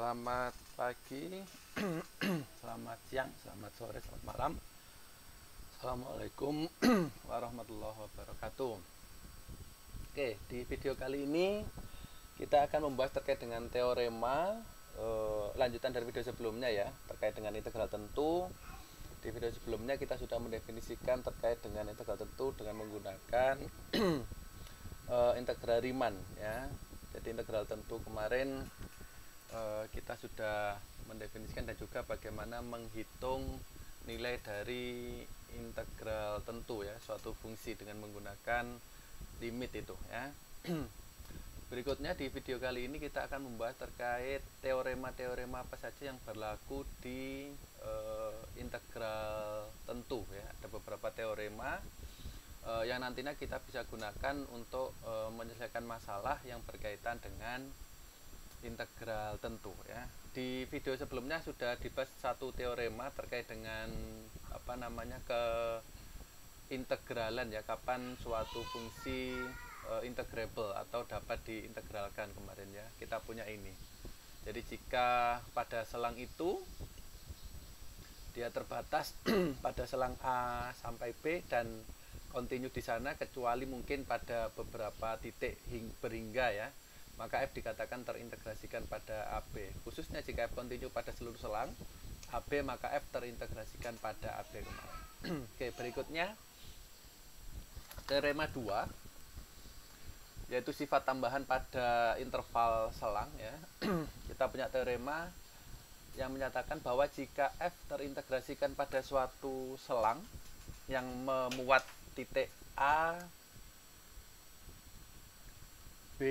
Selamat pagi, selamat siang, selamat sore, selamat malam. Assalamualaikum warahmatullahi wabarakatuh. Oke, di video kali ini kita akan membahas terkait dengan teorema lanjutan dari video sebelumnya ya, terkait dengan integral tentu. Di video sebelumnya kita sudah mendefinisikan terkait dengan integral tentu dengan menggunakan integral Riemann ya. Jadi integral tentu kemarin kita sudah mendefinisikan dan juga bagaimana menghitung nilai dari integral tentu ya, suatu fungsi dengan menggunakan limit itu ya. Berikutnya di video kali ini kita akan membahas terkait teorema-teorema apa saja yang berlaku di integral tentu ya. Ada beberapa teorema yang nantinya kita bisa gunakan untuk menyelesaikan masalah yang berkaitan dengan integral tentu ya. Di video sebelumnya sudah dibahas satu teorema terkait dengan keintegralan ya, kapan suatu fungsi integrable atau dapat diintegralkan kemarin ya. Kita punya ini. Jadi jika pada selang itu dia terbatas pada selang A sampai B dan kontinu di sana kecuali mungkin pada beberapa titik berhingga ya, maka F dikatakan terintegrasikan pada AB. Khususnya jika F kontinu pada seluruh selang AB, maka F terintegrasikan pada AB kemarin. Oke, berikutnya teorema 2, yaitu sifat tambahan pada interval selang ya. Kita punya teorema yang menyatakan bahwa jika F terintegrasikan pada suatu selang yang memuat titik A, B,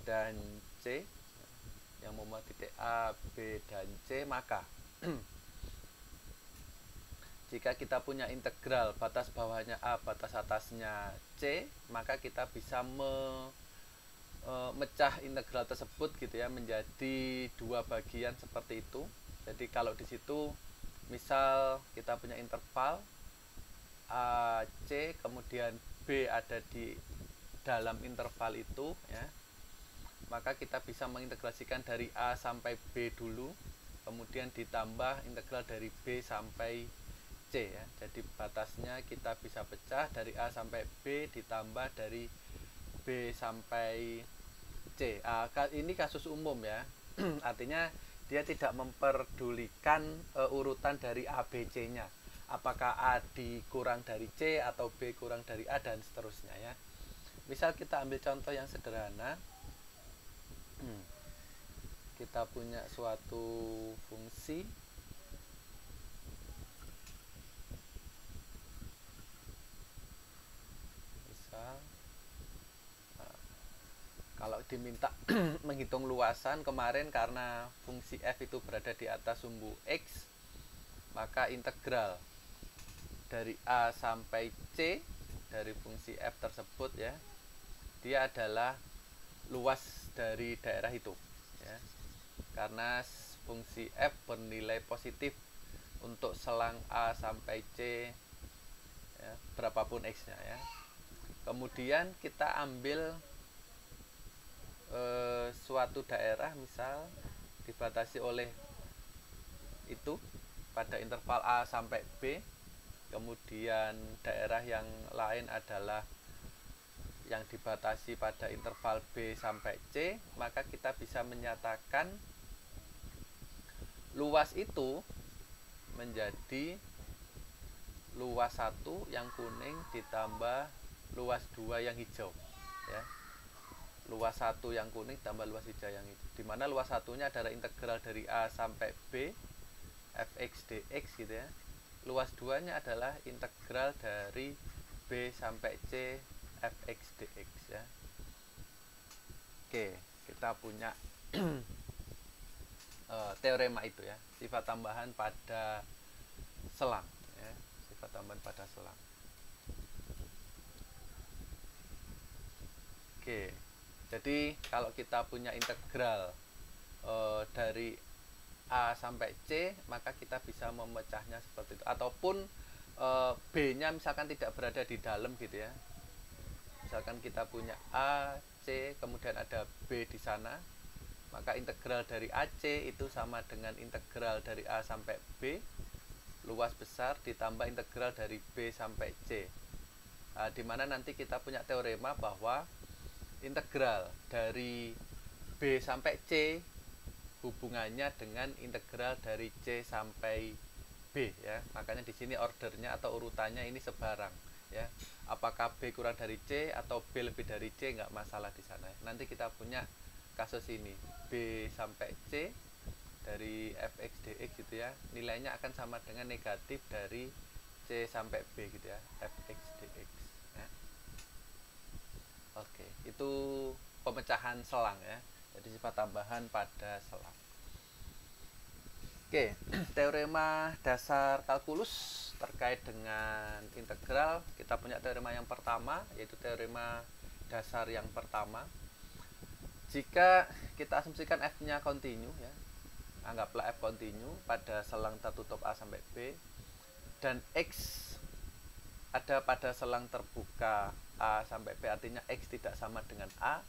dan C, yang memuat titik A, B, dan C, maka jika kita punya integral batas bawahnya A, batas atasnya C, maka kita bisa memecah integral tersebut gitu ya menjadi dua bagian seperti itu. Jadi kalau di situ misal kita punya interval A, C, kemudian B ada di dalam interval itu ya, maka kita bisa mengintegrasikan dari A sampai B dulu, kemudian ditambah integral dari B sampai C ya. Jadi batasnya kita bisa pecah dari A sampai B ditambah dari B sampai C. Ini kasus umum ya. Artinya dia tidak memperdulikan urutan dari A, B, C-nya. Apakah A dikurang dari C atau B kurang dari A dan seterusnya ya. Misal kita ambil contoh yang sederhana. Kita punya suatu fungsi misal kalau diminta menghitung luasan kemarin, karena fungsi F itu berada di atas sumbu X, maka integral dari A sampai C dari fungsi F tersebut ya, dia adalah luas dari daerah itu ya. Karena fungsi F bernilai positif untuk selang A sampai C ya, berapapun X nya ya. Kemudian kita ambil suatu daerah misal dibatasi oleh itu pada interval A sampai B, kemudian daerah yang lain adalah yang dibatasi pada interval B sampai C, maka kita bisa menyatakan luas itu menjadi luas 1 yang kuning ditambah luas 2 yang hijau ya. Luas 1 yang kuning tambah luas hijau yang hijau, dimana luas satunya adalah integral dari A sampai B fx dx gitu ya. Luas 2 nya adalah integral dari B sampai C fx dx ya. Oke, kita punya teorema itu ya, sifat tambahan pada selang ya, sifat tambahan pada selang. Oke, jadi kalau kita punya integral dari A sampai C, maka kita bisa memecahnya seperti itu, ataupun B-nya misalkan tidak berada di dalam gitu ya. Misalkan kita punya A, C, kemudian ada B di sana, maka integral dari AC itu sama dengan integral dari A sampai B luas besar ditambah integral dari B sampai C. Nah, dimana nanti kita punya teorema bahwa integral dari B sampai C hubungannya dengan integral dari C sampai B ya. Makanya di sini ordernya atau urutannya ini sebarang ya. Apakah B kurang dari C atau B lebih dari C nggak masalah di sana. Nanti kita punya kasus ini B sampai C dari fx dx gitu ya. Nilainya akan sama dengan negatif dari C sampai B gitu ya. Fx dx. Ya. Oke, itu pemecahan selang ya. Jadi sifat tambahan pada selang. Oke, teorema dasar kalkulus terkait dengan integral. Kita punya teorema yang pertama, yaitu teorema dasar yang pertama. Jika kita asumsikan f-nya kontinu ya, anggaplah f kontinu pada selang tertutup A sampai B, dan x ada pada selang terbuka A sampai B, artinya x tidak sama dengan A,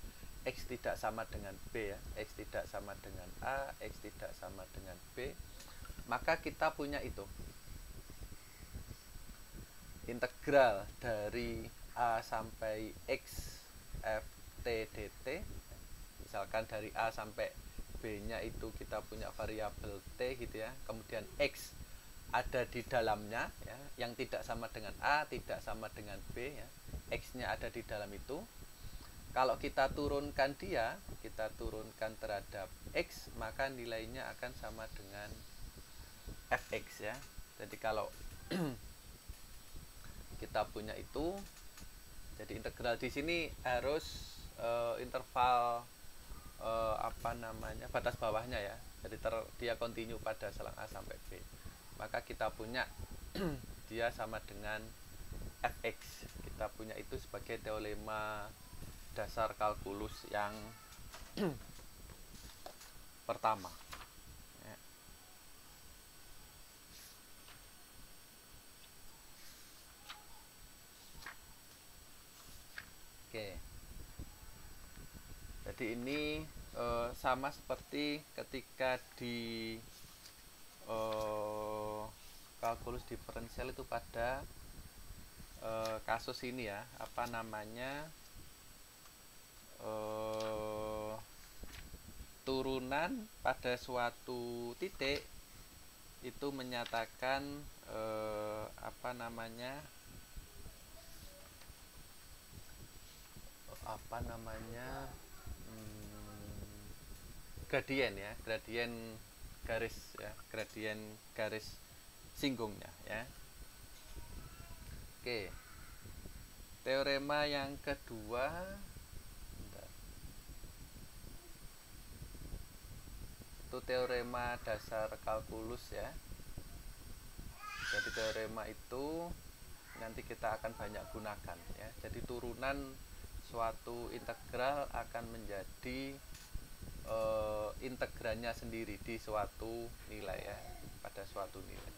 x tidak sama dengan B ya, x tidak sama dengan A, x tidak sama dengan B, maka kita punya itu integral dari A sampai x f t dt. Misalkan dari A sampai B nya itu kita punya variabel T gitu ya, kemudian X ada di dalamnya ya, yang tidak sama dengan A, tidak sama dengan B ya, X nya ada di dalam itu. Kalau kita turunkan dia, kita turunkan terhadap X, maka nilainya akan sama dengan Fx ya. Jadi kalau kita punya itu, jadi integral di sini harus interval batas bawahnya ya. Jadi dia kontinu pada selang A sampai B. Maka kita punya dia sama dengan Fx. Kita punya itu sebagai teorema dasar kalkulus yang pertama. Ya. Oke. Jadi ini sama seperti ketika di kalkulus diferensial itu pada kasus ini ya, apa namanya, turunan pada suatu titik itu menyatakan gradien ya, gradien garis singgungnya ya. Oke, teorema yang kedua, itu teorema dasar kalkulus ya. Jadi teorema itu nanti kita akan banyak gunakan ya. Jadi turunan suatu integral akan menjadi integrannya sendiri di suatu nilai ya, pada suatu nilai.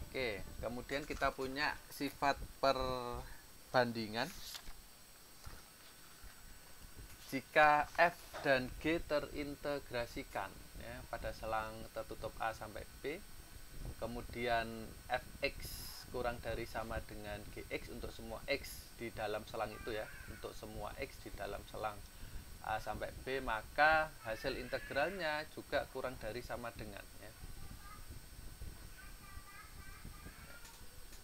Oke, kemudian kita punya sifat perbandingan. Jika f dan g terintegrasikan ya, pada selang tertutup A sampai B, kemudian fx kurang dari sama dengan gx untuk semua x di dalam selang itu ya, untuk semua x di dalam selang A sampai B, maka hasil integralnya juga kurang dari sama dengan ya.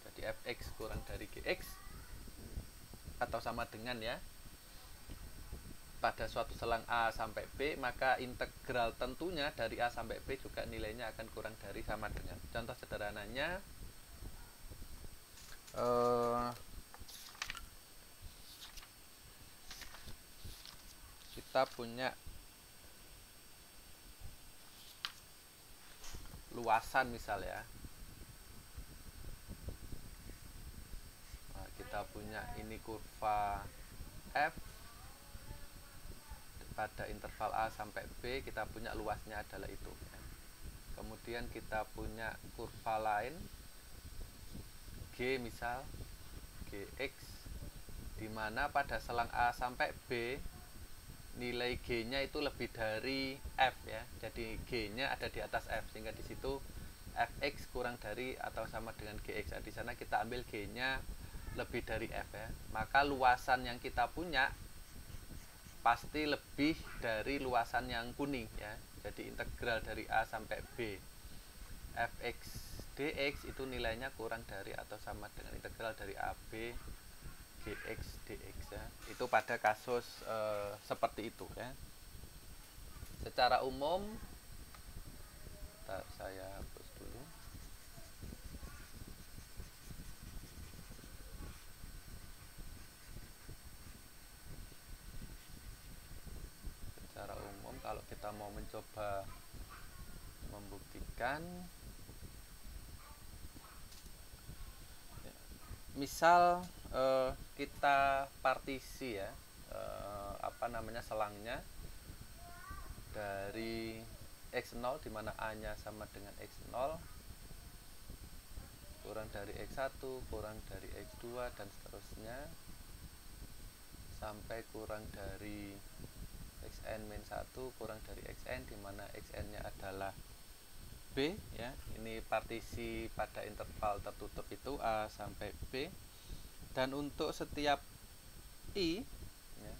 Jadi fx kurang dari gx atau sama dengan ya, pada suatu selang A sampai B, maka integral tentunya dari A sampai B juga nilainya akan kurang dari sama dengan. Contoh sederhananya, kita punya luasan misal ya. Nah, kita punya ini kurva f pada interval A sampai B, kita punya luasnya adalah itu ya. Kemudian kita punya kurva lain G misal Gx, dimana pada selang A sampai B nilai G-nya itu lebih dari F ya. Jadi G-nya ada di atas F, sehingga di situ Fx kurang dari atau sama dengan Gx. Nah, di sana kita ambil G-nya lebih dari F ya. Maka luasan yang kita punya pasti lebih dari luasan yang kuning ya. Jadi integral dari A sampai B Fx dx itu nilainya kurang dari atau sama dengan integral dari AB Gx dx ya. Itu pada kasus seperti itu ya. Secara umum, saya hapus dulu. Secara umum kalau kita mau mencoba membuktikan, misal kita partisi ya, selangnya dari x0 dimana a nya sama dengan x0 kurang dari x1 kurang dari x2 dan seterusnya sampai kurang dari xn-1 kurang dari xn dimana xn nya adalah B ya. Ini partisi pada interval tertutup itu A sampai B. Dan untuk setiap I ya,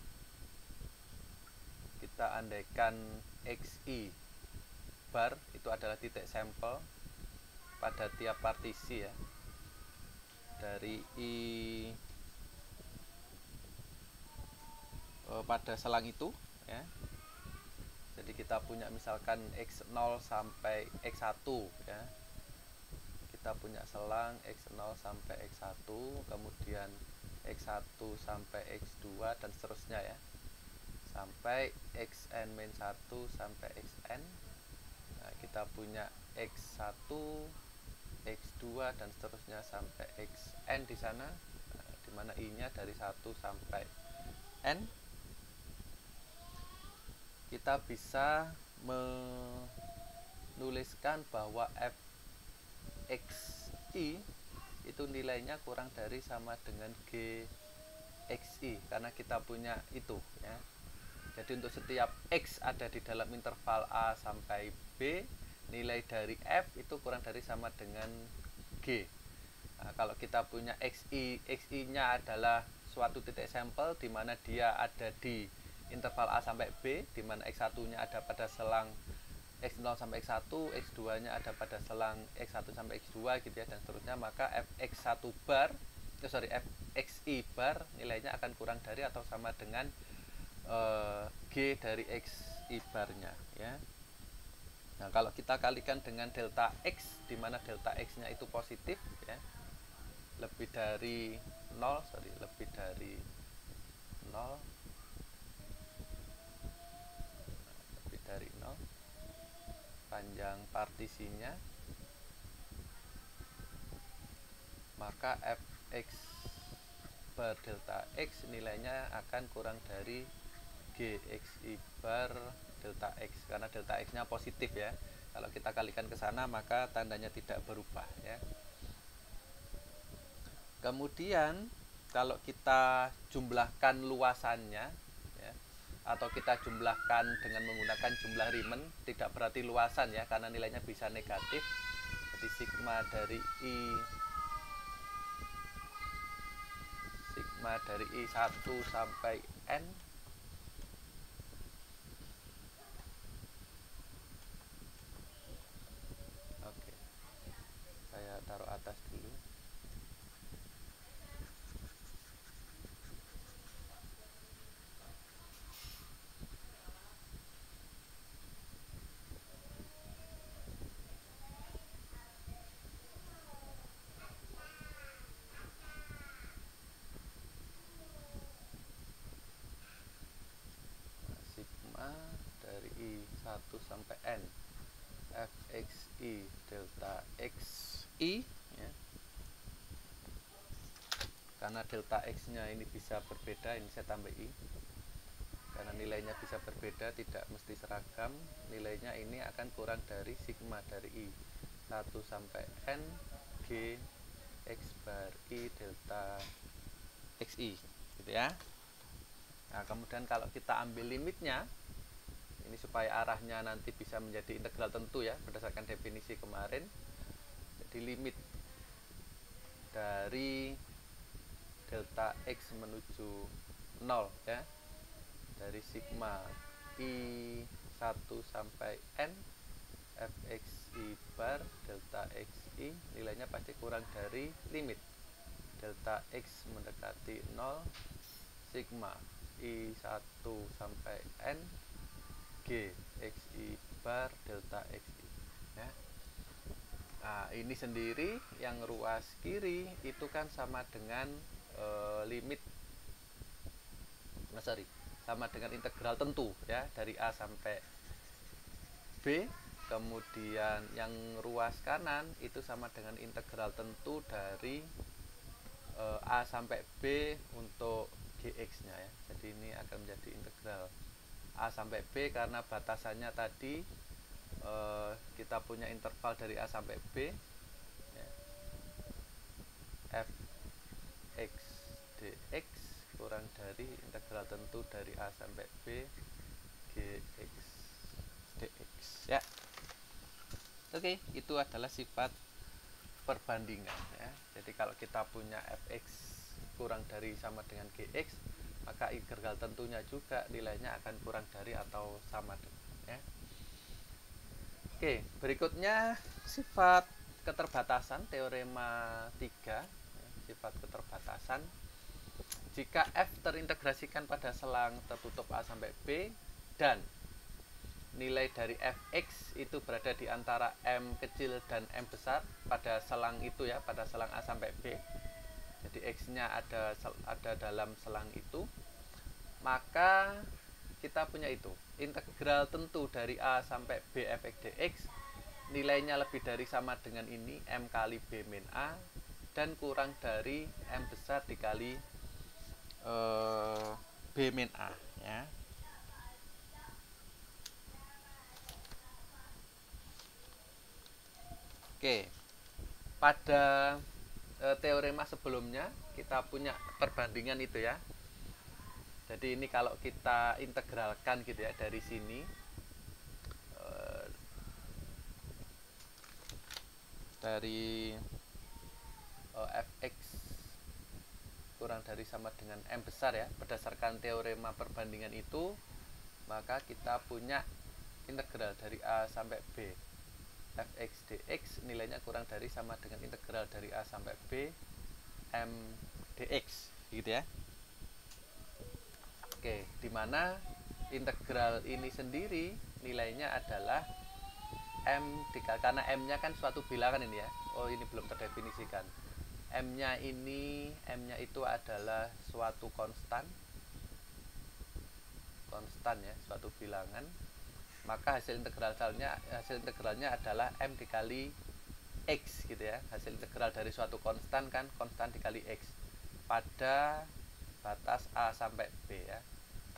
kita andaikan xi bar itu adalah titik sampel pada tiap partisi ya, dari I pada selang itu ya. Jadi kita punya misalkan x0 sampai x1 ya. Kita punya selang x0 sampai x1, kemudian x1 sampai x2 dan seterusnya ya. Sampai xn-1 sampai xn. Nah, kita punya x1, x2 dan seterusnya sampai xn di sana. Nah, di mana i-nya dari 1 sampai n. Kita bisa menuliskan bahwa fxi itu nilainya kurang dari sama dengan gxi karena kita punya itu ya. Jadi untuk setiap x ada di dalam interval a sampai b, nilai dari f itu kurang dari sama dengan g. Nah, kalau kita punya xi-nya adalah suatu titik sampel di mana dia ada di interval A sampai B, di mana X1-nya ada pada selang X0 sampai X1, X2-nya ada pada selang X1 sampai X2 gitu ya, dan seterusnya, maka Fx1 bar, Fxi bar nilainya akan kurang dari atau sama dengan G dari Xi barnya ya. Nah, kalau kita kalikan dengan delta X, di mana delta X-nya itu positif ya, lebih dari 0, panjang partisinya, maka fx bar delta x nilainya akan kurang dari gxi bar delta x, karena delta x nya positif ya. Kalau kita kalikan ke sana maka tandanya tidak berubah ya. Kemudian kalau kita jumlahkan luasannya ya, atau kita jumlahkan dengan menggunakan jumlah Riemann, tidak berarti luasan ya, karena nilainya bisa negatif. Jadi sigma dari I1 sampai N oke, saya taruh atas dulu. Dari I1 sampai N fxi delta xi ya. Karena delta x nya ini bisa berbeda, ini saya tambah i, karena nilainya bisa berbeda, tidak mesti seragam. Nilainya ini akan kurang dari sigma dari I1 sampai N G x bar I delta xi gitu ya. Nah, kemudian kalau kita ambil limitnya, ini supaya arahnya nanti bisa menjadi integral tentu ya, berdasarkan definisi kemarin. Jadi limit dari delta X menuju 0 ya, dari sigma I1 sampai N fxi bar delta xi, nilainya pasti kurang dari limit delta X mendekati 0 sigma I1 sampai N G xi bar delta xi ya. Nah, ini sendiri yang ruas kiri itu kan sama dengan limit sama dengan integral tentu ya, dari A sampai B. Kemudian yang ruas kanan itu sama dengan integral tentu dari A sampai B untuk gx nya ya. Jadi ini akan menjadi integral A sampai B karena batasannya tadi kita punya interval dari A sampai B ya, f x dx kurang dari integral tentu dari A sampai B gx dx ya. Oke, itu adalah sifat perbandingan ya. Jadi kalau kita punya fx kurang dari sama dengan gx, maka integral tentunya juga nilainya akan kurang dari atau sama dengan ya. Oke, berikutnya sifat keterbatasan, teorema 3 ya, sifat keterbatasan. Jika f terintegrasikan pada selang tertutup A sampai B dan nilai dari fx itu berada di antara m kecil dan m besar pada selang itu ya, pada selang A sampai B. Jadi x-nya ada dalam selang itu, maka kita punya itu integral tentu dari A sampai B fx dx nilainya lebih dari sama dengan ini m kali B min A dan kurang dari m besar dikali B min A ya. Oke, pada teorema sebelumnya kita punya perbandingan itu ya. Jadi ini kalau kita integralkan gitu ya dari sini dari fx kurang dari sama dengan m besar ya, berdasarkan teorema perbandingan itu, maka kita punya integral dari A sampai B fx dx nilainya kurang dari sama dengan integral dari A sampai B m dx gitu ya. Oke, dimana integral ini sendiri nilainya adalah m karena m nya kan suatu bilangan ini ya. Oh, ini belum terdefinisikan. M nya itu adalah suatu konstan ya, suatu bilangan. Maka hasil integralnya adalah m dikali x gitu ya. Hasil integral dari suatu konstan kan konstan dikali x pada batas A sampai B ya.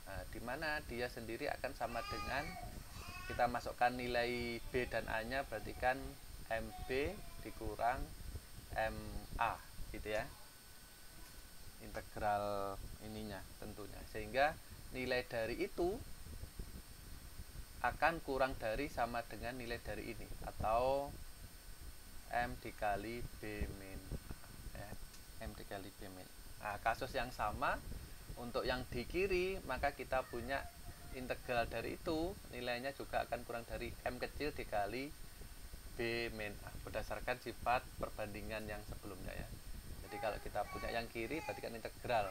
Nah, dimana dia sendiri akan sama dengan, kita masukkan nilai B dan A nya, berarti kan MB dikurang MA gitu ya, integral ininya tentunya, sehingga nilai dari itu akan kurang dari sama dengan nilai dari ini, atau M dikali B min A ya, M dikali B min. Nah, kasus yang sama untuk yang di kiri, maka kita punya integral dari itu nilainya juga akan kurang dari M kecil dikali B min A, berdasarkan sifat perbandingan yang sebelumnya ya. Jadi kalau kita punya yang kiri, berarti kan integral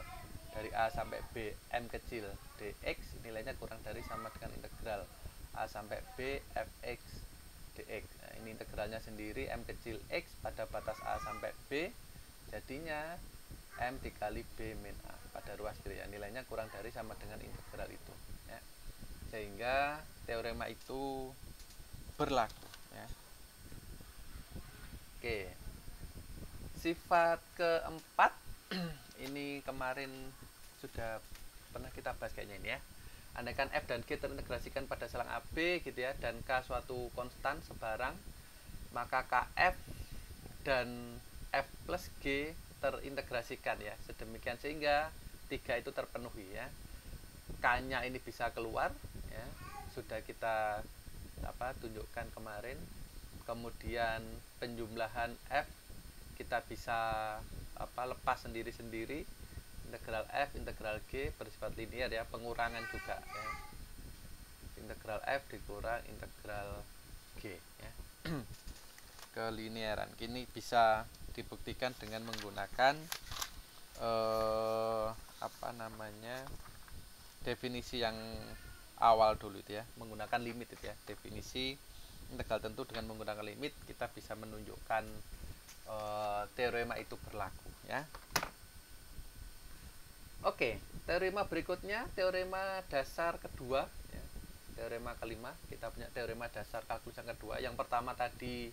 dari A sampai B M kecil dx nilainya kurang dari sama dengan integral A sampai B fx dx. Nah, ini integralnya sendiri M kecil x pada batas A sampai B, jadinya M dikali B min A pada ruas kiri ya, nilainya kurang dari sama dengan integral itu ya. Sehingga teorema itu berlaku ya. Oke, sifat keempat ini kemarin sudah pernah kita bahas kayaknya ini ya. Andaikan f dan g terintegrasikan pada selang AB gitu ya, dan k suatu konstan sebarang, maka kf dan f plus g terintegrasikan ya, sedemikian sehingga 3 itu terpenuhi ya. K-nya ini bisa keluar ya, sudah kita tunjukkan kemarin. Kemudian penjumlahan F kita bisa lepas sendiri-sendiri, integral F integral G bersifat linear ya, pengurangan juga ya, integral F dikurang integral G ya. Kelinearan kini bisa dibuktikan dengan menggunakan definisi yang awal dulu itu ya, menggunakan limit itu ya. Definisi integral tentu dengan menggunakan limit kita bisa menunjukkan teorema itu berlaku ya. Oke, teorema berikutnya teorema dasar kedua ya. Teorema kelima, kita punya teorema dasar kalkulus yang kedua. Yang pertama tadi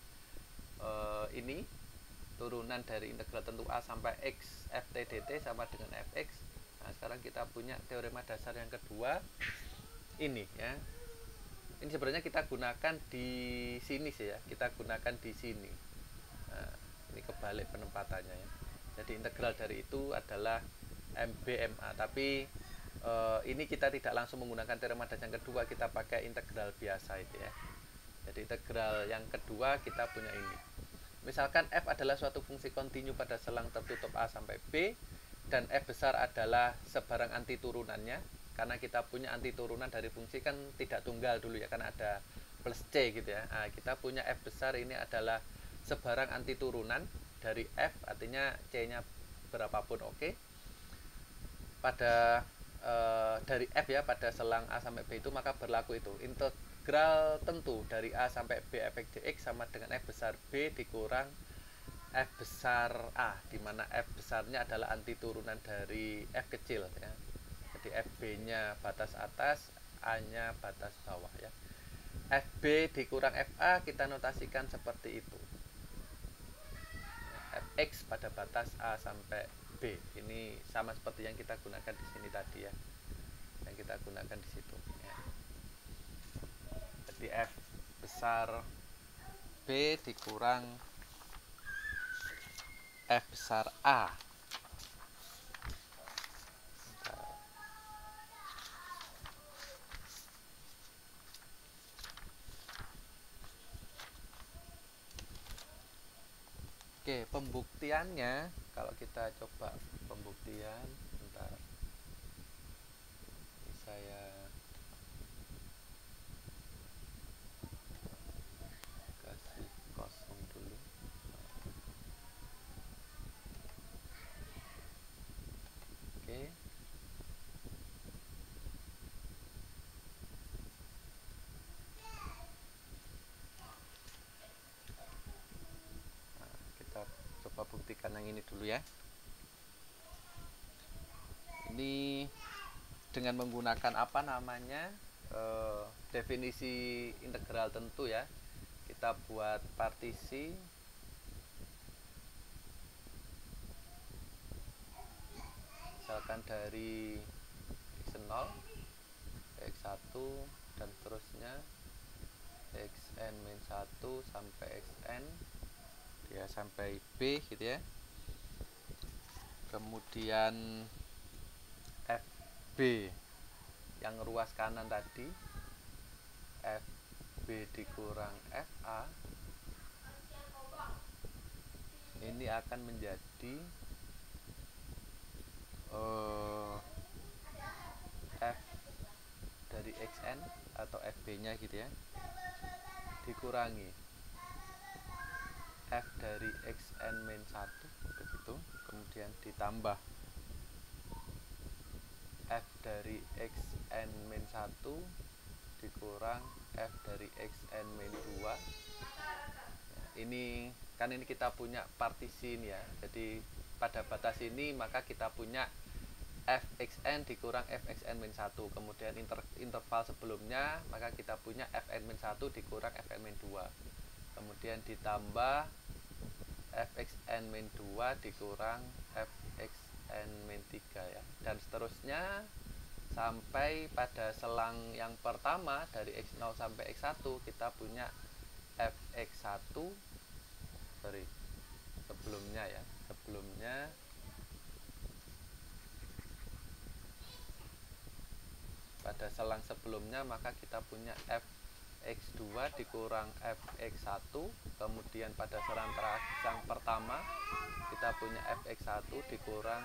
ini turunan dari integral tentu A sampai X ft dt sama dengan fx. Nah, sekarang kita punya teorema dasar yang kedua ini ya. Ini sebenarnya kita gunakan di sini sih ya, kita gunakan di sini. Nah, ini kebalik penempatannya ya. Jadi integral dari itu adalah MBMA, tapi ini kita tidak langsung menggunakan teorema dasar yang kedua, kita pakai integral biasa itu ya. Jadi integral yang kedua kita punya ini. Misalkan f adalah suatu fungsi kontinu pada selang tertutup A sampai B, dan f besar adalah sebarang anti turunannya. Karena kita punya anti turunan dari fungsi kan tidak tunggal dulu ya, kan ada plus C gitu ya. Nah, kita punya f besar ini adalah sebarang anti turunan dari f, artinya C-nya berapapun oke. Pada dari f ya, pada selang A sampai B itu maka berlaku itu integral tentu dari A sampai B fx dx sama dengan f besar B dikurang f besar A, dimana f besarnya adalah anti turunan dari f kecil ya. Jadi fb nya batas atas, A nya batas bawah ya. Fb dikurang fa kita notasikan seperti itu, fx pada batas A sampai B. Ini sama seperti yang kita gunakan di sini tadi ya, yang kita gunakan di situ ya. Jadi f besar B dikurang f besar A. Oke, pembuktiannya kalau kita coba pembuktian, bentar, ini saya kasih kosong dulu. Oke, nah, kita coba buktikan yang ini dulu ya. Ini dengan menggunakan definisi integral tentu ya. Kita buat partisi misalkan dari x0, x1 dan seterusnya, xn-1 sampai xn ya sampai b gitu ya. Kemudian fb yang ruas kanan tadi, fb dikurang fa, ini akan menjadi f dari xn atau fb nya gitu ya, dikurangi f dari xn-1 begitu, kemudian ditambah f dari xn-1 dikurang f dari xn-2. Ini kan ini kita punya partisi ini ya. Jadi pada batas ini maka kita punya fxn dikurang fxn-1. Kemudian interval sebelumnya maka kita punya fn-1 dikurang fn-2. Kemudian ditambah fxn-2 dikurang fxn-3 ya. Dan seterusnya sampai pada selang yang pertama dari x0 sampai x1 kita punya fx1 sebelumnya ya, sebelumnya pada selang sebelumnya, maka kita punya fx2 dikurang fx1. Kemudian pada selang yang pertama kita punya fx1 dikurang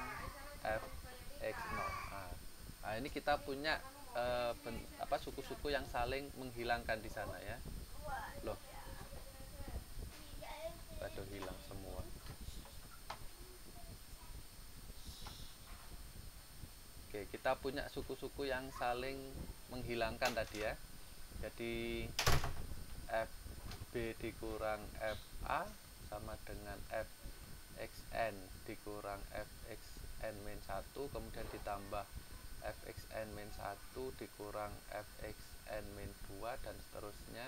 fx0. Nah, ini kita punya suku-suku yang saling menghilangkan di sana ya. Loh, pada hilang semua. Oke, kita punya suku-suku yang saling menghilangkan tadi ya. Jadi fb dikurang fa sama dengan fxn dikurang fxn min 1, kemudian ditambah fxn min 1 dikurang fxn min 2, dan seterusnya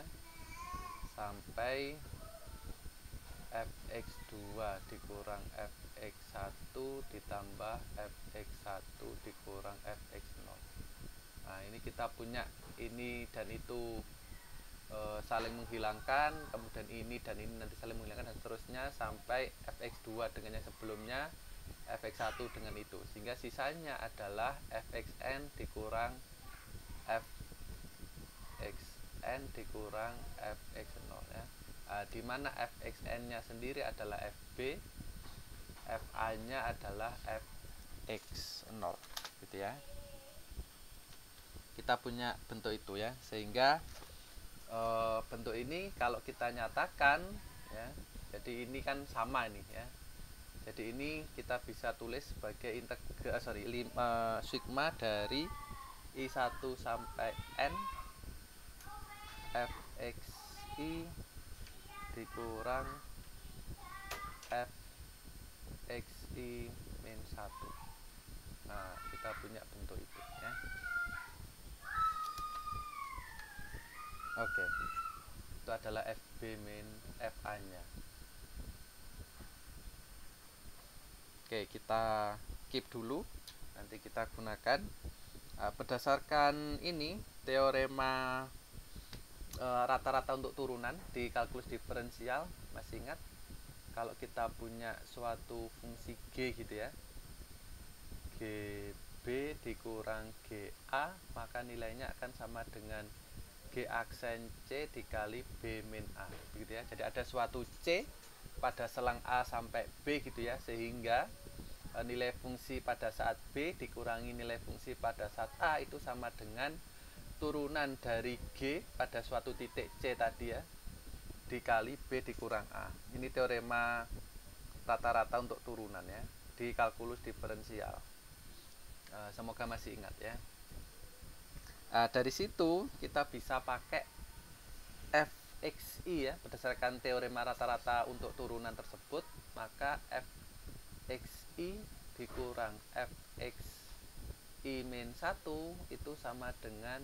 sampai fx2 dikurang fx1 ditambah fx1 dikurang fx0. Nah, ini kita punya ini dan itu saling menghilangkan, kemudian ini dan ini nanti saling menghilangkan, dan seterusnya sampai fx2 dengan yang sebelumnya, fx1 dengan itu, sehingga sisanya adalah fxn dikurang fxn dikurang fx0 ya. Di mana fxn nya sendiri adalah fb, fa nya adalah fx0 gitu ya. Kita punya bentuk itu ya, sehingga bentuk ini kalau kita nyatakan ya, jadi ini kan sama ini ya. Jadi ini kita bisa tulis sebagai sigma dari I1 sampai N fxi dikurang fxi min 1. Nah, kita punya bentuk itu ya. Oke, itu adalah fb min fa nya. Oke, kita keep dulu, nanti kita gunakan berdasarkan ini teorema rata-rata untuk turunan di kalkulus diferensial. Masih ingat kalau kita punya suatu fungsi g gitu ya, gb dikurang ga, maka nilainya akan sama dengan g aksen c dikali b min a begitu ya. Jadi ada suatu c pada selang a sampai b gitu ya, sehingga nilai fungsi pada saat b dikurangi nilai fungsi pada saat a itu sama dengan turunan dari g pada suatu titik c tadi ya, dikali b dikurang a. Ini teorema rata-rata untuk turunan ya di kalkulus diferensial. Semoga masih ingat ya. Dari situ kita bisa pakai fxi ya, berdasarkan teorema rata-rata untuk turunan tersebut, maka fxi dikurang fxi min 1 itu sama dengan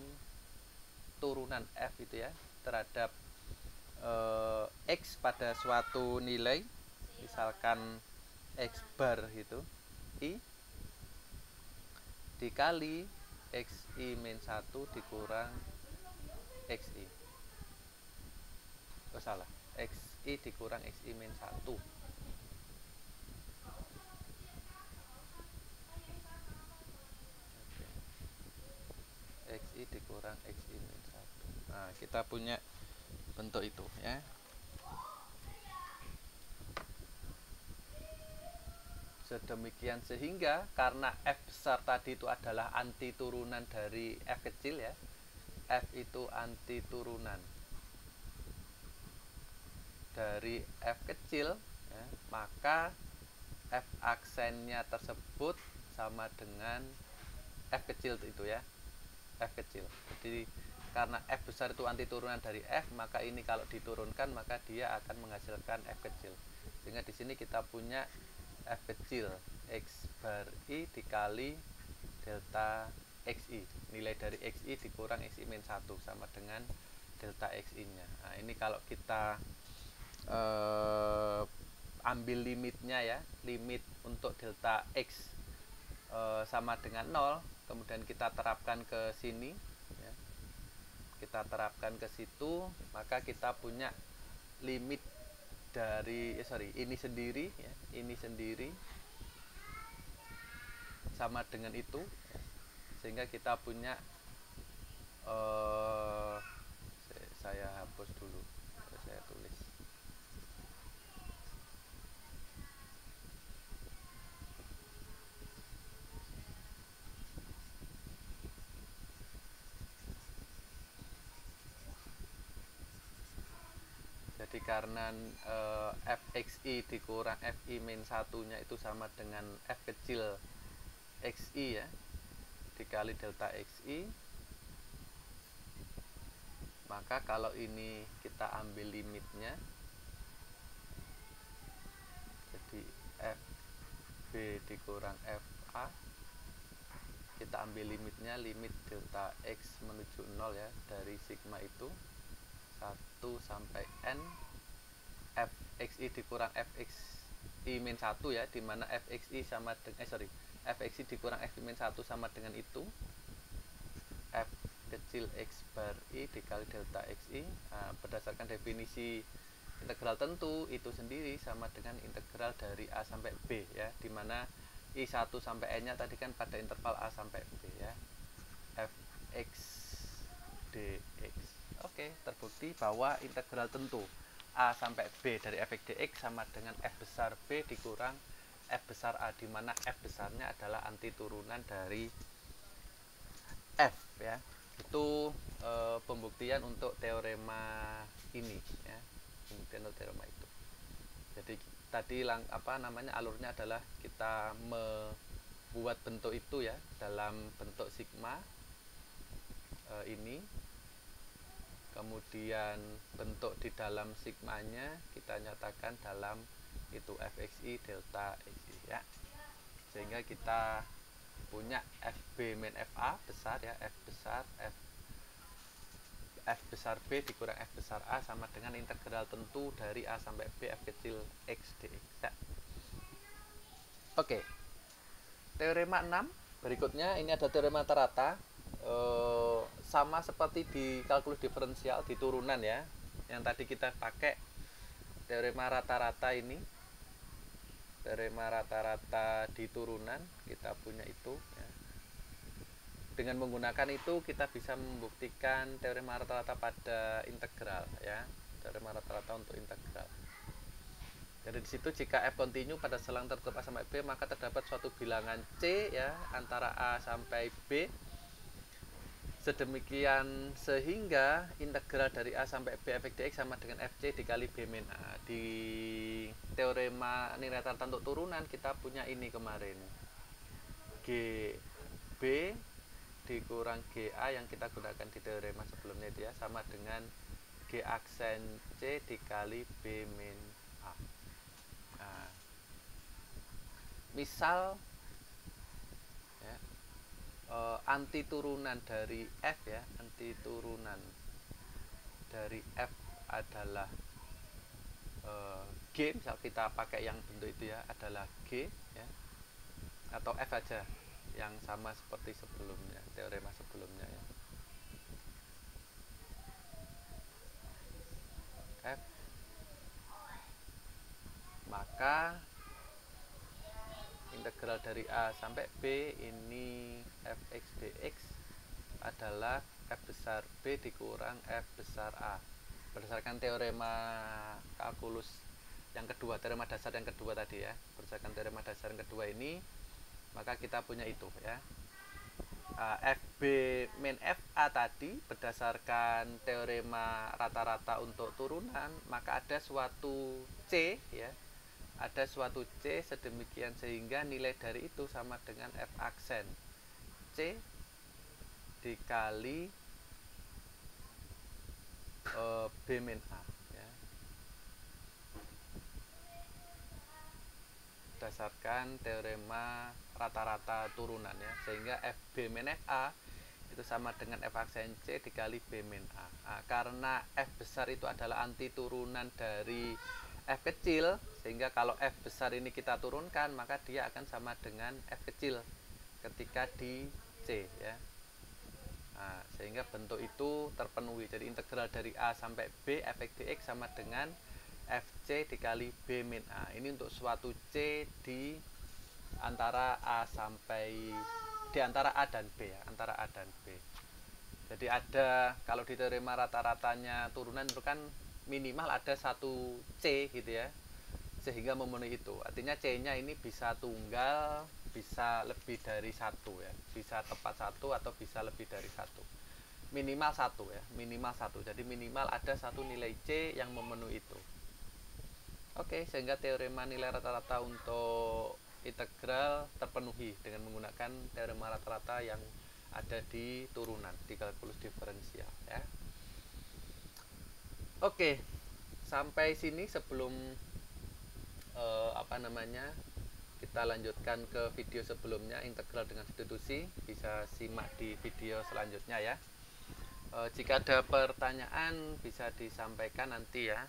turunan f itu ya terhadap x pada suatu nilai, misalkan x bar itu i, dikali xi min 1 dikurang xi. Oh salah, xi dikurang xi min 1. Xi dikurang xi min 1. Nah, kita punya bentuk itu ya. Sedemikian sehingga karena f besar tadi itu adalah anti turunan dari f kecil ya, f itu anti turunan dari f kecil ya, maka f aksennya tersebut sama dengan f kecil itu ya, f kecil. Jadi karena f besar itu anti turunan dari f, maka ini kalau diturunkan maka dia akan menghasilkan f kecil. Sehingga di sini kita punya f kecil x bar i dikali delta xi, nilai dari xi dikurang xi min 1 sama dengan delta xi nya. Nah, ini kalau kita ambil limitnya ya, limit untuk delta x sama dengan 0, kemudian kita terapkan ke sini ya, kita terapkan ke situ, maka kita punya limit dari ini sendiri ya, ini sendiri sama dengan itu ya. Sehingga kita punya eh saya hapus dulu, saya tulis. Jadi karena fxi dikurang fi min satunya itu sama dengan f kecil xi ya, dikali delta xi, maka kalau ini kita ambil limitnya, jadi fb dikurang fa, kita ambil limitnya, limit delta x menuju 0 ya, dari sigma itu 1 sampai n fxi dikurang fxi min 1 ya, dimana fxi sama dengan fxi dikurang fxi min 1 sama dengan itu f kecil x bar i dikali delta xi. Nah, berdasarkan definisi integral tentu itu sendiri sama dengan integral dari a sampai b ya, dimana i1 sampai n nya tadi kan pada interval a sampai b ya, fx dx. Oke, terbukti bahwa integral tentu a sampai b dari fx dx sama dengan f besar b dikurang f besar a, dimana f besarnya adalah anti turunan dari f ya. Itu pembuktian untuk teorema ini ya, pembuktian untuk teorema itu. Jadi tadi alurnya adalah kita membuat bentuk itu ya dalam bentuk sigma ini, kemudian bentuk di dalam sigmanya kita nyatakan dalam itu fxi delta xi ya, sehingga kita punya fb min fa besar ya, f besar b dikurang f besar a sama dengan integral tentu dari a sampai b f kecil x dx ya. Oke, teorema 6 berikutnya, ini ada teorema rata-rata, sama seperti di kalkulus diferensial di turunan ya, yang tadi kita pakai teorema rata-rata ini, teorema rata-rata di turunan kita punya itu ya. Dengan menggunakan itu kita bisa membuktikan teorema rata-rata pada integral ya, teorema rata-rata untuk integral. Jadi di situ jika f kontinu pada selang tertutup a sampai b, maka terdapat suatu bilangan c ya antara a sampai b, sedemikian sehingga integral dari a sampai b fx dx sama dengan fc dikali b min a. Di teorema nilai rata-rata untuk turunan kita punya ini kemarin, gb dikurang ga yang kita gunakan di teorema sebelumnya itu ya, sama dengan g aksen c dikali b min a. Nah, misal ya, anti turunan dari f ya, anti turunan dari f adalah g, misal kita pakai yang bentuk itu ya, adalah g ya, atau f aja yang sama seperti sebelumnya, teorema sebelumnya ya, f, maka integral dari a sampai b ini fx dx adalah f besar b dikurang f besar a. Berdasarkan teorema kalkulus yang kedua, teorema dasar yang kedua tadi ya, berdasarkan teorema dasar yang kedua ini, maka kita punya itu ya, fb min fa tadi berdasarkan teorema rata-rata untuk turunan, maka ada suatu c ya, ada suatu c sedemikian sehingga nilai dari itu sama dengan f aksen c dikali b min a ya, berdasarkan teorema rata-rata turunan ya, sehingga fb min fa itu sama dengan f aksen c dikali b min a. Nah, karena f besar itu adalah anti turunan dari f kecil, sehingga kalau f besar ini kita turunkan maka dia akan sama dengan f kecil ketika di c ya. Nah, sehingga bentuk itu terpenuhi. Jadi integral dari a sampai b fx dx sama dengan fc dikali b min a. Ini untuk suatu c di antara a sampai, di antara a dan b ya, antara a dan b. Jadi ada, kalau di teorema rata-ratanya turunan itu kan minimal ada satu C gitu ya, sehingga memenuhi itu. Artinya C-nya ini bisa tunggal, bisa lebih dari satu ya, bisa tepat satu atau bisa lebih dari satu. Minimal satu ya, minimal satu. Jadi minimal ada satu nilai C yang memenuhi itu. Oke, sehingga teorema nilai rata-rata untuk integral terpenuhi dengan menggunakan teorema rata-rata yang ada di turunan di kalkulus diferensial ya. Oke, sampai sini sebelum kita lanjutkan ke video sebelumnya, integral dengan substitusi, bisa simak di video selanjutnya ya. Jika ada pertanyaan bisa disampaikan nanti ya.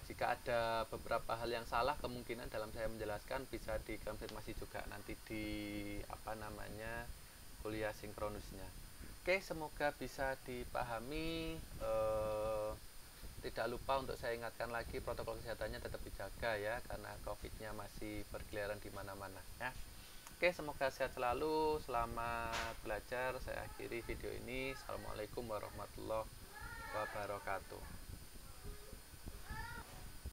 Jika ada beberapa hal yang salah, kemungkinan dalam saya menjelaskan bisa dikonfirmasi juga nanti di kuliah sinkronusnya. Oke, semoga bisa dipahami. Tidak lupa untuk saya ingatkan lagi, protokol kesehatannya tetap dijaga ya, karena COVID-nya masih berkeliaran di mana-mana ya. Oke, semoga sehat selalu, selamat belajar. Saya akhiri video ini. Assalamualaikum warahmatullahi wabarakatuh.